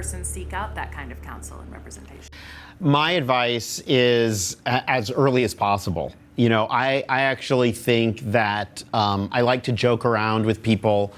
person seek out that kind of counsel and representation? My advice is as early as possible. You know, I actually think that I like to joke around with people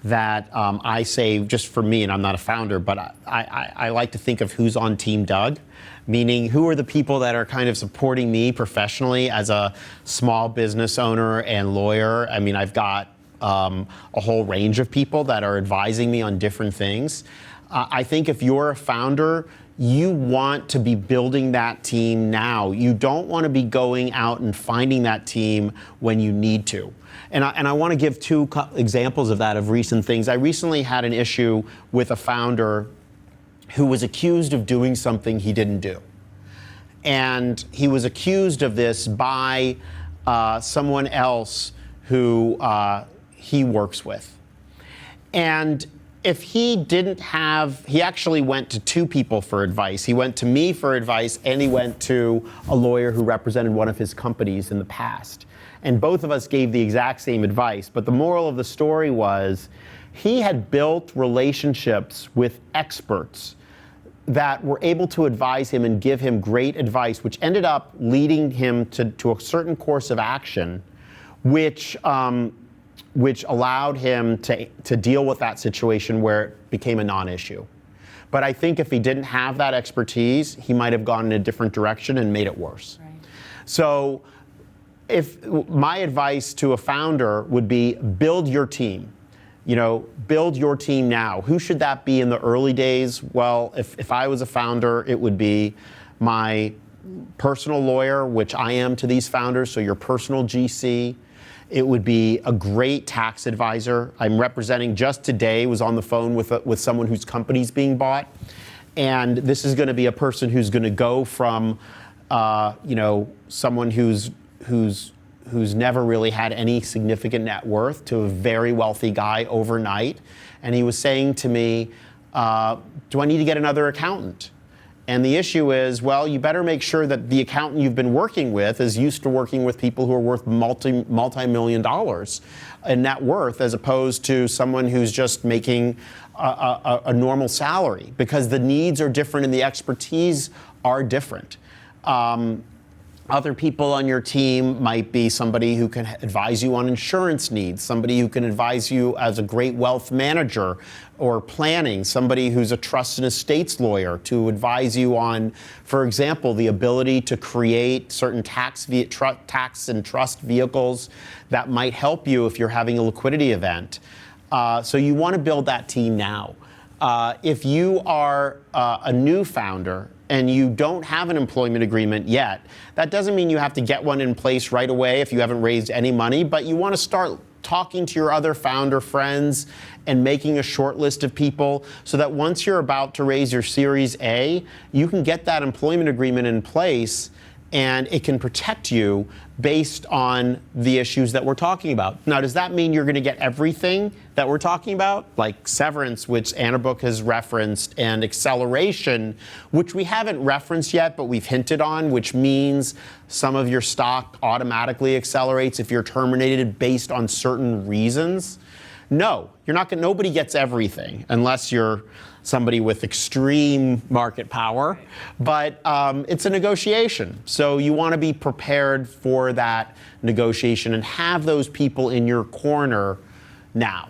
that I say, just for me, and I'm not a founder, but I like to think of who's on Team Doug, meaning who are the people that are kind of supporting me professionally as a small business owner and lawyer. I mean, I've got a whole range of people that are advising me on different things. I think if you're a founder, you want to be building that team now. You don't want to be going out and finding that team when you need to. And I want to give two examples of that, of recent things. I recently had an issue with a founder who was accused of doing something he didn't do. And he was accused of this by someone else who he works with. And if he didn't have, he actually went to two people for advice. He went to me for advice, and he went to a lawyer who represented one of his companies in the past. And both of us gave the exact same advice. But the moral of the story was he had built relationships with experts that were able to advise him and give him great advice, which ended up leading him to a certain course of action, which allowed him to deal with that situation where it became a non-issue. But I think if he didn't have that expertise, he might have gone in a different direction and made it worse. Right. So if my advice to a founder would be build your team. You know, build your team now. Who should that be in the early days? Well, if I was a founder, it would be my personal lawyer, which I am to these founders, so your personal GC. It would be a great tax advisor. I'm representing, just today, was on the phone with someone whose company's being bought. And this is going to be a person who's going to go from, you know, someone who's never really had any significant net worth to a very wealthy guy overnight. And he was saying to me, do I need to get another accountant? And the issue is, well, you better make sure that the accountant you've been working with is used to working with people who are worth multi-million dollars in net worth, as opposed to someone who's just making a normal salary, because the needs are different and the expertise are different. Other people on your team might be somebody who can advise you on insurance needs, somebody who can advise you as a great wealth manager or planning, somebody who's a trust and estates lawyer to advise you on, for example, the ability to create certain tax and trust vehicles that might help you if you're having a liquidity event. So you want to build that team now. If you are a new founder and you don't have an employment agreement yet, that doesn't mean you have to get one in place right away if you haven't raised any money, but you want to start talking to your other founder friends and making a short list of people so that once you're about to raise your Series A, you can get that employment agreement in place and it can protect you based on the issues that we're talking about. Now, does that mean you're going to get everything that we're talking about? Like severance, which Anna Book has referenced, and acceleration, which we haven't referenced yet, but we've hinted on, which means some of your stock automatically accelerates if you're terminated based on certain reasons. No, you're not going. Nobody gets everything unless you're somebody with extreme market power, but it's a negotiation. So you want to be prepared for that negotiation and have those people in your corner now.